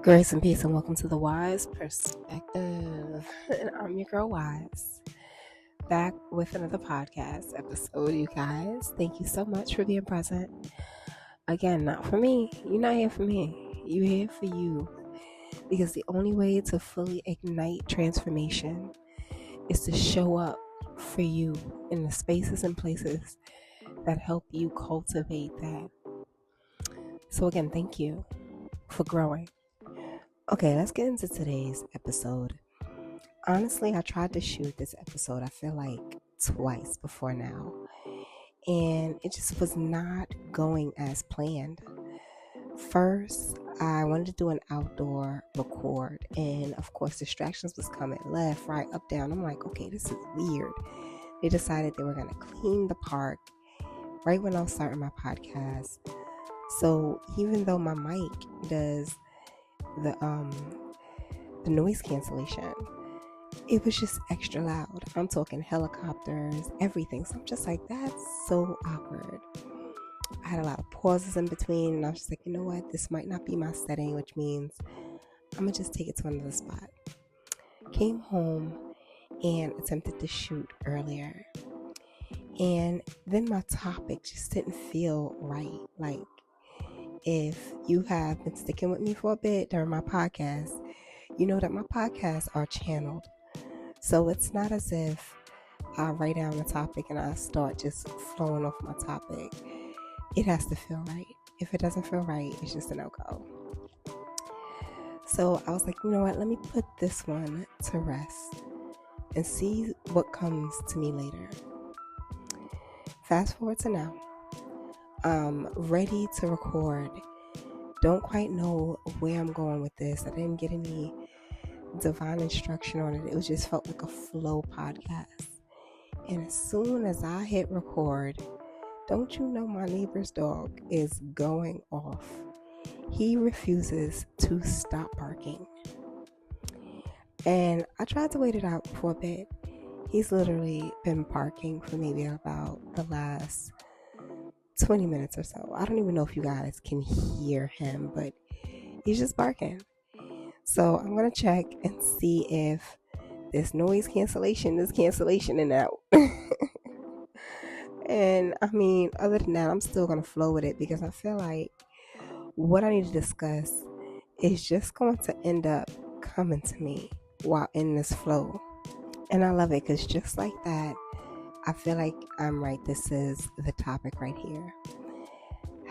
Grace and peace, and welcome to the Wise Perspective. And I'm your girl Wise, back with another podcast episode, you guys. Thank you so much for being present. Again, not for me. You're not here for me. You're here for you. Because the only way to fully ignite transformation is to show up for you in the spaces and places that help you cultivate that. So again, thank you for growing. Okay, let's get into today's episode. Honestly, I tried to shoot this episode, I feel like twice before now, and it just was not going as planned. First, I wanted to do an outdoor record, and of course, distractions was coming left, right, up, down. I'm like, okay, this is weird. They decided they were going to clean the park right when I was starting my podcast. So even though my mic does the noise cancellation, it was just extra loud. I'm talking helicopters, everything. So I'm just like, that's so awkward. I had a lot of pauses in between, and I was just like, you know what? This might not be my setting, which means I'm going to just take it to another spot. Came home and attempted to shoot earlier. And then my topic just didn't feel right. Like, if you have been sticking with me for a bit during my podcast, you know that my podcasts are channeled. So it's not as if I write down the topic and I start just flowing off my topic. It has to feel right. If it doesn't feel right, it's just a no-go. So I was like, you know what? Let me put this one to rest and see what comes to me later. Fast forward to now. I'm ready to record. Don't quite know where I'm going with this. I didn't get any divine instruction on it. It was just felt like a flow podcast. And as soon as I hit record, don't you know my neighbor's dog is going off? He refuses to stop barking. And I tried to wait it out for a bit. He's literally been barking for maybe about the last 20 minutes or so. I don't even know if you guys can hear him, but he's just barking. So I'm going to check and see if this noise cancellation is cancellation and out. And I mean, other than that, I'm still going to flow with it because I feel like what I need to discuss is just going to end up coming to me while in this flow. And I love it because just like that, I feel like I'm right. This is the topic right here.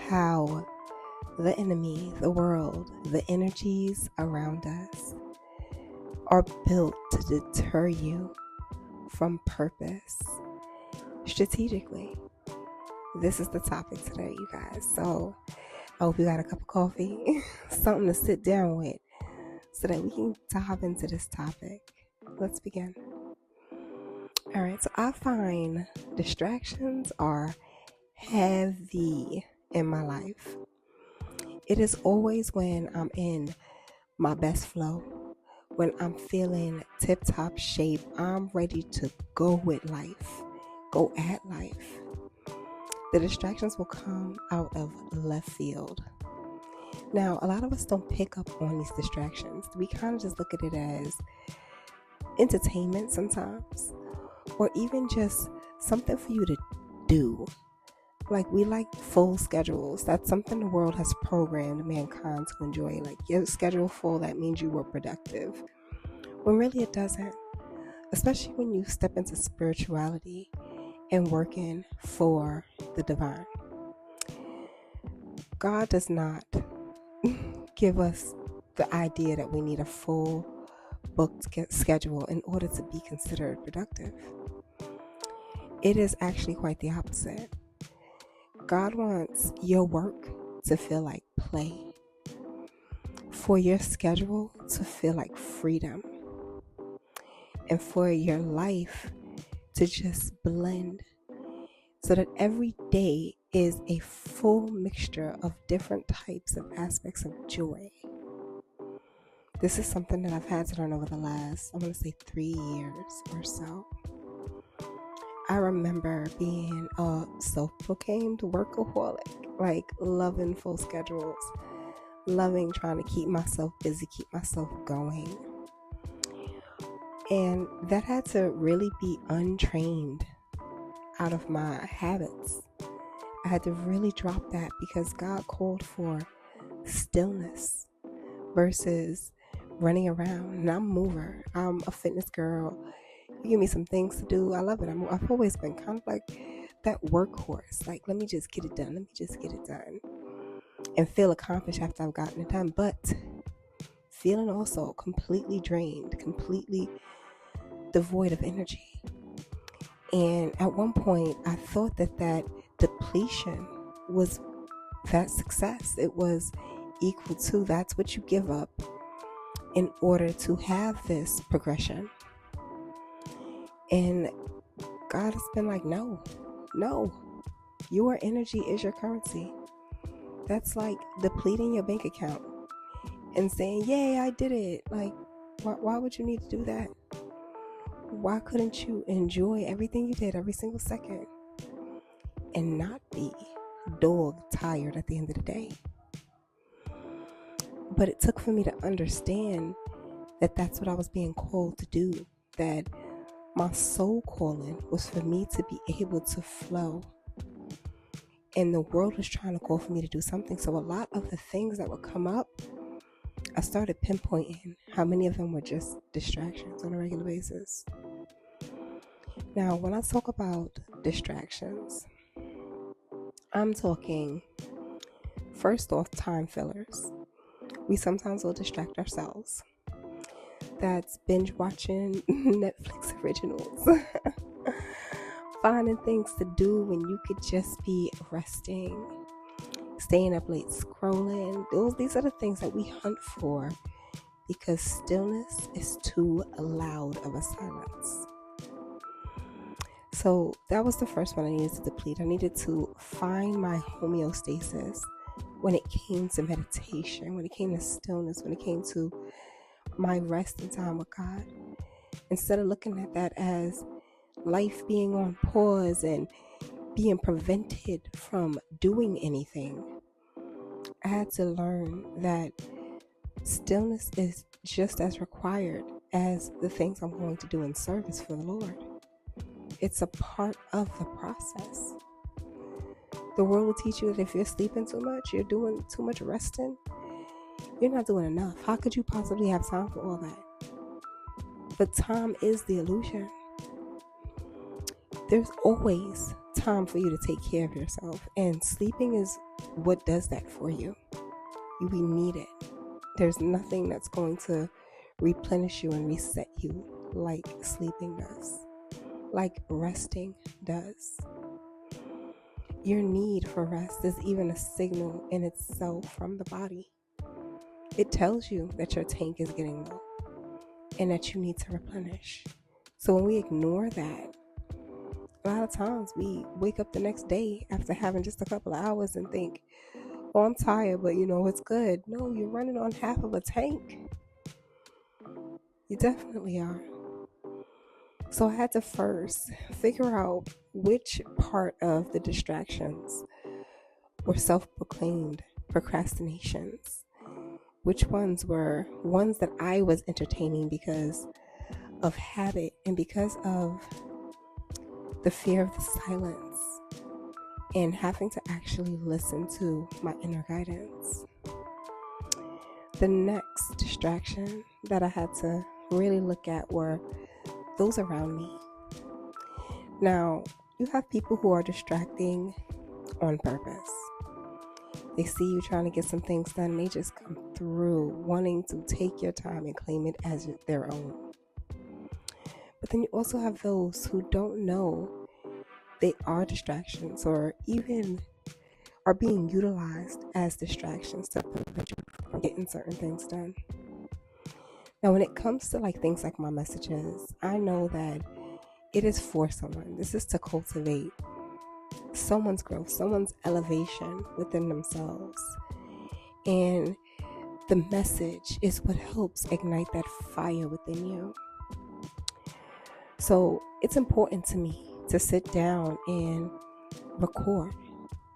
How the enemy, the world, the energies around us are built to deter you from purpose strategically. This is the topic today, you guys. So I hope you got a cup of coffee, something to sit down with, so that we can dive into this topic. Let's begin. All right, so I find distractions are heavy in my life. It is always when I'm in my best flow, when I'm feeling tip-top shape, I'm ready to go with life, go at life. The distractions will come out of left field. Now, a lot of us don't pick up on these distractions. We kind of just look at it as entertainment sometimes, or even just something for you to do. Like, we like full schedules. That's something the world has programmed mankind to enjoy. Like, your schedule full, that means you were productive. When really it doesn't. Especially when you step into spirituality and working for the divine. God does not give us the idea that we need a full booked schedule in order to be considered productive. It is actually quite the opposite. God wants your work to feel like play, for your schedule to feel like freedom, and for your life to just blend so that every day is a full mixture of different types of aspects of joy. This is something that I've had to learn over the last, I want to say 3 years or so. I remember being a self-proclaimed workaholic, like loving full schedules. loving trying to keep myself busy, keep myself going. And that had to really be untrained out of my habits. I had to really drop that because God called for stillness versus running around. And I'm a mover. I'm a fitness girl. You give me some things to do. I love it. I've always been kind of like that workhorse. Like, let me just get it done. Let me just get it done. And feel accomplished after I've gotten it done. But feeling also completely drained, completely devoid of energy. And at one point, I thought that depletion was that success. It was equal to that's what you give up in order to have this progression. And God has been like, no, your energy is your currency. That's like depleting your bank account and saying, yay, I did it. Like, why would you need to do that? Why couldn't you enjoy everything you did every single second and not be dog tired at the end of the day? But it took for me to understand that that's what I was being called to do, that my soul calling was for me to be able to flow. And the world was trying to call for me to do something. So a lot of the things that would come up, I started pinpointing how many of them were just distractions on a regular basis. Now, when I talk about distractions, I'm talking, first off, time fillers. We sometimes will distract ourselves. That's binge watching Netflix originals. Finding things to do when you could just be resting. Staying up late scrolling. These are the things that we hunt for because stillness is too loud of a silence. So that was the first one I needed to deplete. I needed to find my homeostasis when it came to meditation, when it came to stillness, when it came to my rest and time with God. Instead of looking at that as life being on pause and being prevented from doing anything, I had to learn that stillness is just as required as the things I'm going to do in service for the Lord. It's a part of the process. The world will teach you that if you're sleeping too much, you're doing too much resting, you're not doing enough. How could you possibly have time for all that? But time is the illusion. There's always time for you to take care of yourself. And sleeping is what does that for you. We need it. There's nothing that's going to replenish you and reset you like sleeping does, like resting does. Your need for rest is even a signal in itself from the body. It tells you that your tank is getting low and that you need to replenish. So when we ignore that, a lot of times we wake up the next day after having just a couple of hours and think, oh, I'm tired, but it's good. No, you're running on half of a tank. You definitely are. So I had to first figure out which part of the distractions were self-proclaimed procrastinations. Which ones were ones that I was entertaining because of habit and because of the fear of the silence and having to actually listen to my inner guidance. The next distraction that I had to really look at were those around me. Now, you have people who are distracting on purpose. They see you trying to get some things done and they just come through wanting to take your time and claim it as their own. But then you also have those who don't know they are distractions or even are being utilized as distractions to prevent you from getting certain things done. Now, when it comes to things like my messages, I know that it is for someone. This is to cultivate someone's growth, someone's elevation within themselves. And the message is what helps ignite that fire within you. So it's important to me to sit down and record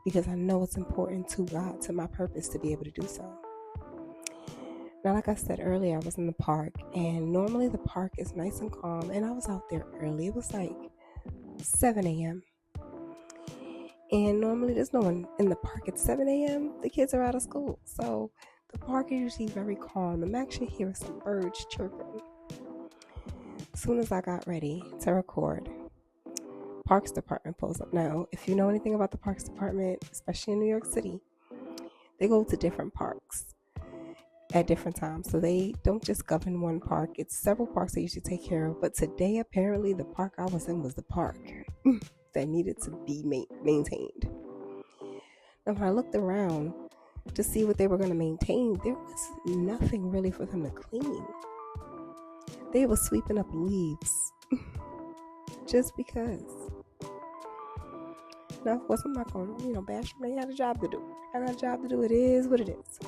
because I know it's important to God, to my purpose, to be able to do so. Now, like I said earlier, I was in the park, and normally the park is nice and calm, and I was out there early. It was like 7 a.m. And normally there's no one in the park at 7 a.m. The kids are out of school. So the park is usually very calm. I'm actually hearing some birds chirping. As soon as I got ready to record, Parks Department pulls up. Now, if you know anything about the Parks Department, especially in New York City, they go to different parks at different times. So they don't just govern one park. It's several parks they usually take care of. But today, apparently, the park I was in was the park that needed to be maintained. Now, when I looked around to see what they were going to maintain, there was nothing really for them to clean. They were sweeping up leaves just because. Now, of course, I'm not going to, bash them. They had a job to do. I got a job to do. It is what it is.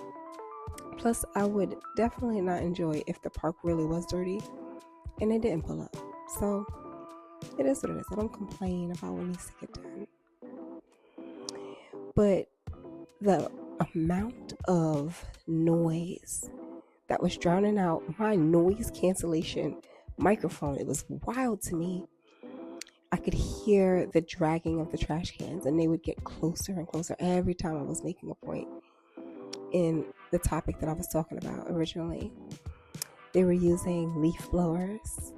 Plus, I would definitely not enjoy if the park really was dirty and they didn't pull up. So, it is what it is. I don't complain about what needs to get done. But the amount of noise that was drowning out my noise cancellation microphone, it was wild to me. I could hear the dragging of the trash cans, and they would get closer and closer every time I was making a point in the topic that I was talking about originally. They were using leaf blowers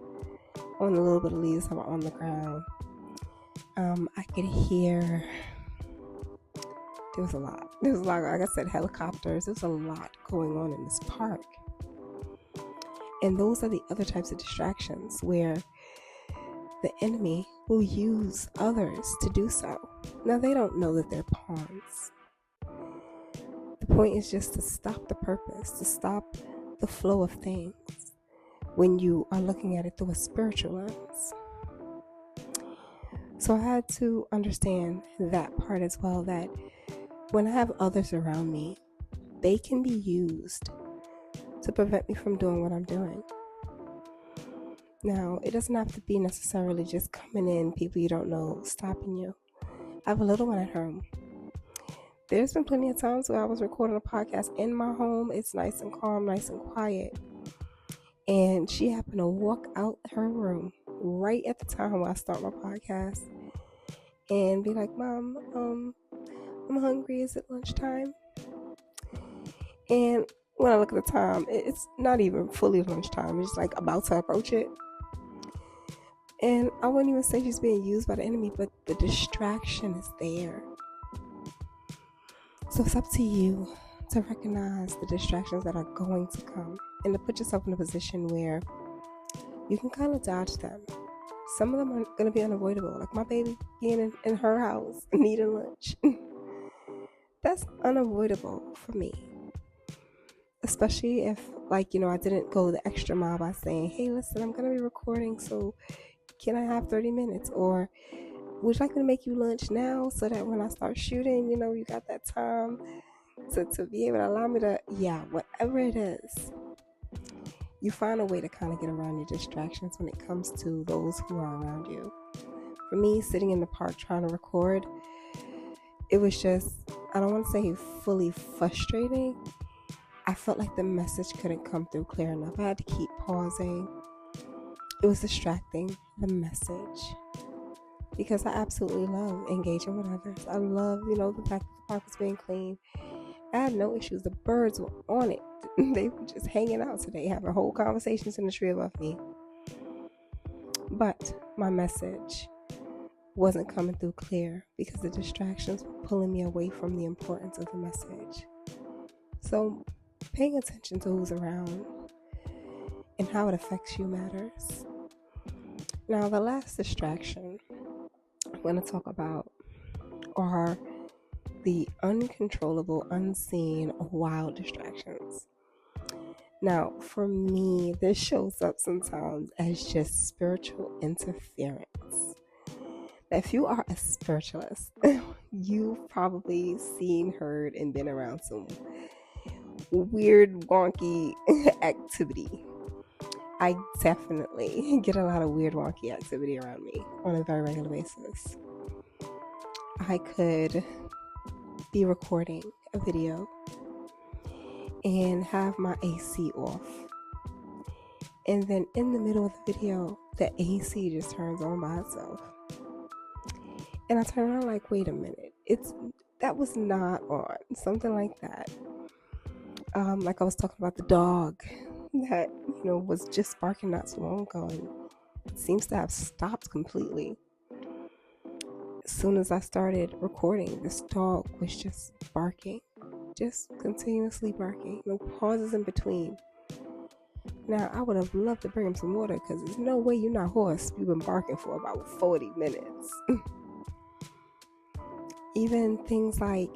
on a little bit of leaves that were on the ground. I could hear, there was a lot, like I said, helicopters. There was a lot going on in this park. And those are the other types of distractions where the enemy will use others to do so. Now, they don't know that they're pawns. The point is just to stop the purpose, to stop the flow of things when you are looking at it through a spiritual lens. So I had to understand that part as well, that when I have others around me, they can be used to prevent me from doing what I'm doing. Now, it doesn't have to be necessarily just coming in, people you don't know, stopping you. I have a little one at home. There's been plenty of times where I was recording a podcast in my home. It's nice and calm, nice and quiet. And she happened to walk out her room right at the time when I start my podcast and be like, Mom, I'm hungry. Is it lunchtime? And when I look at the time, it's not even fully lunchtime. It's like about to approach it. And I wouldn't even say she's being used by the enemy, but the distraction is there. So it's up to you to recognize the distractions that are going to come and to put yourself in a position where you can kind of dodge them. Some of them are going to be unavoidable, like my baby being in her house needing lunch. That's unavoidable for me. Especially if, I didn't go the extra mile by saying, hey, listen, I'm going to be recording, so can I have 30 minutes? Or would you like me to make you lunch now so that when I start shooting, you got that time to be able to allow me to, whatever it is. You find a way to kind of get around your distractions when it comes to those who are around you. For me, sitting in the park trying to record, it was just, I don't want to say fully frustrating. I felt like the message couldn't come through clear enough. I had to keep pausing. It was distracting, the message. Because I absolutely love engaging with others. I love, the fact that the park was being clean. I had no issues. The birds were on it. They were just hanging out today, having whole conversations in the tree above me. But my message wasn't coming through clear because the distractions were pulling me away from the importance of the message. So paying attention to who's around and how it affects you matters. Now, the last distraction I'm going to talk about are the uncontrollable, unseen, wild distractions. Now, for me, this shows up sometimes as just spiritual interference. Now, if you are a spiritualist, you've probably seen, heard, and been around some weird, wonky activity. I definitely get a lot of weird, wonky activity around me on a very regular basis. I could be recording a video and have my AC off. And then in the middle of the video, the AC just turns on by itself. And I turn around like, wait a minute, that was not on. Something like that. Like I was talking about the dog that, was just barking not so long ago and it seems to have stopped completely. As soon as I started recording, this dog was just barking, just continuously barking, no pauses in between. Now, I would have loved to bring him some water because there's no way you're not hoarse. You've been barking for about 40 minutes. Even things like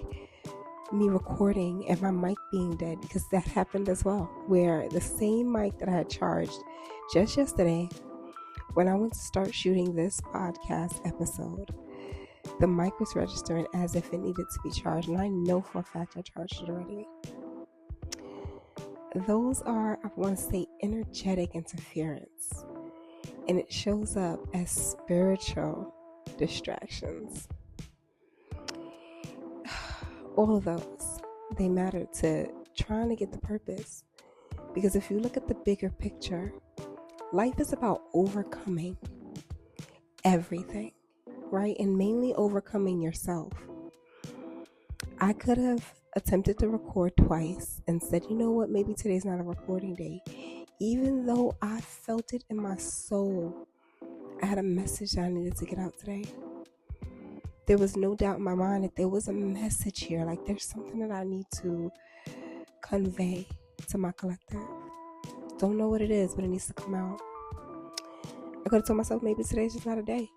me recording and my mic being dead, because that happened as well, where the same mic that I had charged just yesterday, when I went to start shooting this podcast episode, the mic was registering as if it needed to be charged, and I know for a fact I charged it already. Those are, I want to say, energetic interference, and it shows up as spiritual distractions. All of those, they matter to trying to get the purpose, because if you look at the bigger picture, life is about overcoming everything, right? And mainly overcoming yourself. I could have attempted to record twice and said, you know what, maybe today's not a recording day. Even though I felt it in my soul, I had a message that I needed to get out today. There was no doubt in my mind that there was a message here. Like there's something that I need to convey to my collective. Don't know what it is, but it needs to come out. I could have told myself maybe today's just not a day.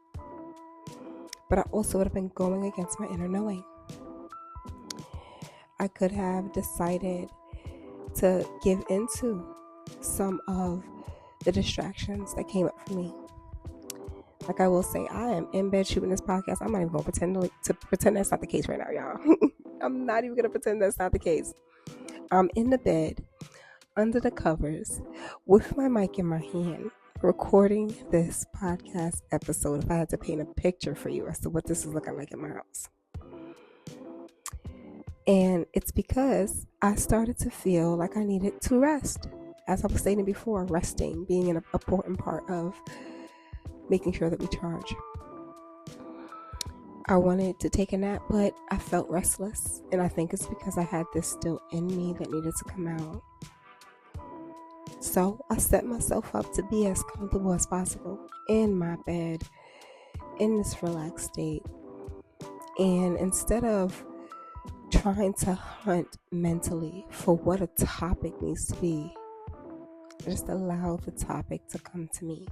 But I also would have been going against my inner knowing. I could have decided to give into some of the distractions that came up for me. Like I will say, I am in bed shooting this podcast. I'm not even going to pretend that's not the case right now, y'all. I'm not even going to pretend that's not the case. I'm in the bed, under the covers, with my mic in my hand, recording this podcast episode. If I had to paint a picture for you as to what this is looking like in my house. And it's because I started to feel like I needed to rest. As I was stating before, resting being an important part of making sure that we charge. I wanted to take a nap, but I felt restless. And I think it's because I had this still in me that needed to come out. So I set myself up to be as comfortable as possible in my bed, in this relaxed state. And instead of trying to hunt mentally for what a topic needs to be, just allow the topic to come to me.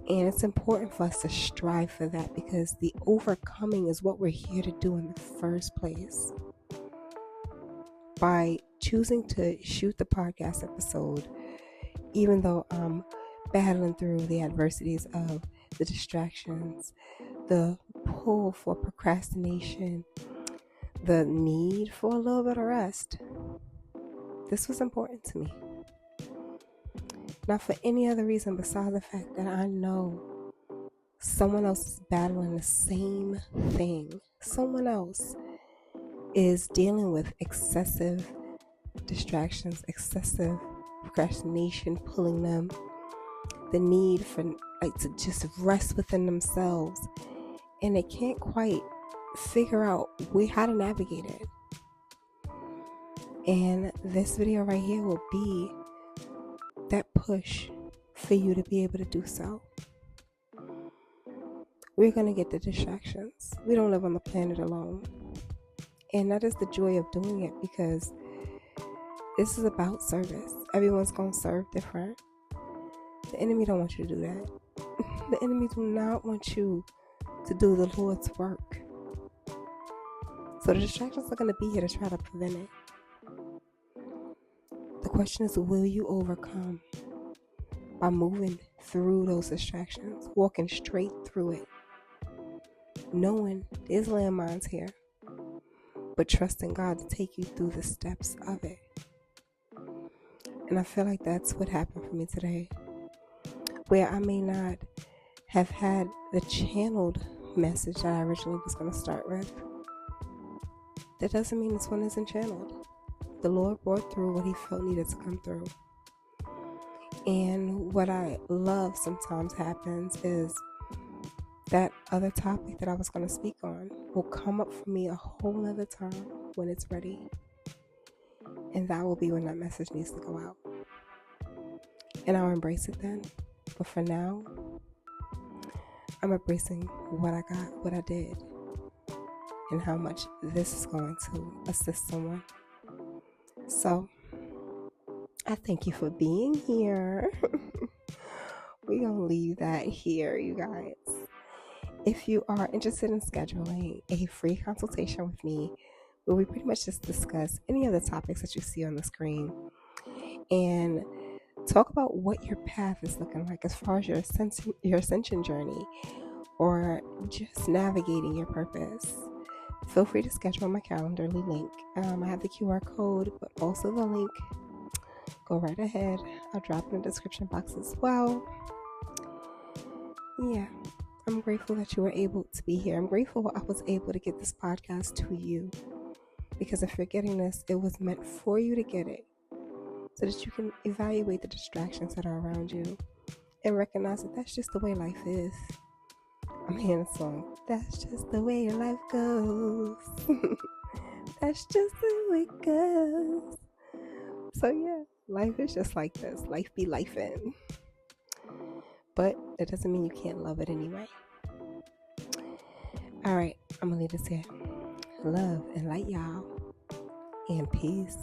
And it's important for us to strive for that, because the overcoming is what we're here to do in the first place. By choosing to shoot the podcast episode, even though I'm battling through the adversities of the distractions, the pull for procrastination, the need for a little bit of rest, this was important to me. Not for any other reason besides the fact that I know someone else is battling the same thing. Someone else is dealing with excessive distractions, excessive procrastination, pulling them, the need for to just rest within themselves, and they can't quite figure out how to navigate it. And this video right here will be that push for you to be able to do so. We're going to get the distractions. We don't live on the planet alone. And that is the joy of doing it, because this is about service. Everyone's going to serve different. The enemy don't want you to do that. The enemy do not want you to do the Lord's work. So the distractions are going to be here to try to prevent it. The question is, will you overcome by moving through those distractions, walking straight through it, knowing there's landmines here, but trusting God to take you through the steps of it? And I feel like that's what happened for me today, where I may not have had the channeled message that I originally was going to start with. That doesn't mean this one isn't channeled. the Lord brought through what he felt needed to come through. And what I love sometimes happens is that other topic that I was going to speak on will come up for me a whole other time when it's ready. And that will be when that message needs to go out. And I'll embrace it then. But for now, I'm embracing what I got, what I did, and how much this is going to assist someone. So, I thank you for being here. We're going to leave that here, you guys. If you are interested in scheduling a free consultation with me, where we pretty much just discuss any of the topics that you see on the screen and talk about what your path is looking like as far as your ascension journey or just navigating your purpose, feel free to schedule on my Calendarly link. I have the QR code, but also the link. Go right ahead. I'll drop in the description box as well. Yeah, I'm grateful that you were able to be here. I'm grateful I was able to get this podcast to you, because if you're getting this, it was meant for you to get it so that you can evaluate the distractions that are around you and recognize that that's just the way life is. I'm hearing a song. That's just the way your life goes. That's just the way it goes. So yeah, life is just like this. Life be lifing. But that doesn't mean you can't love it anyway. All right, I'm going to leave this here. Love and light, y'all. And peace.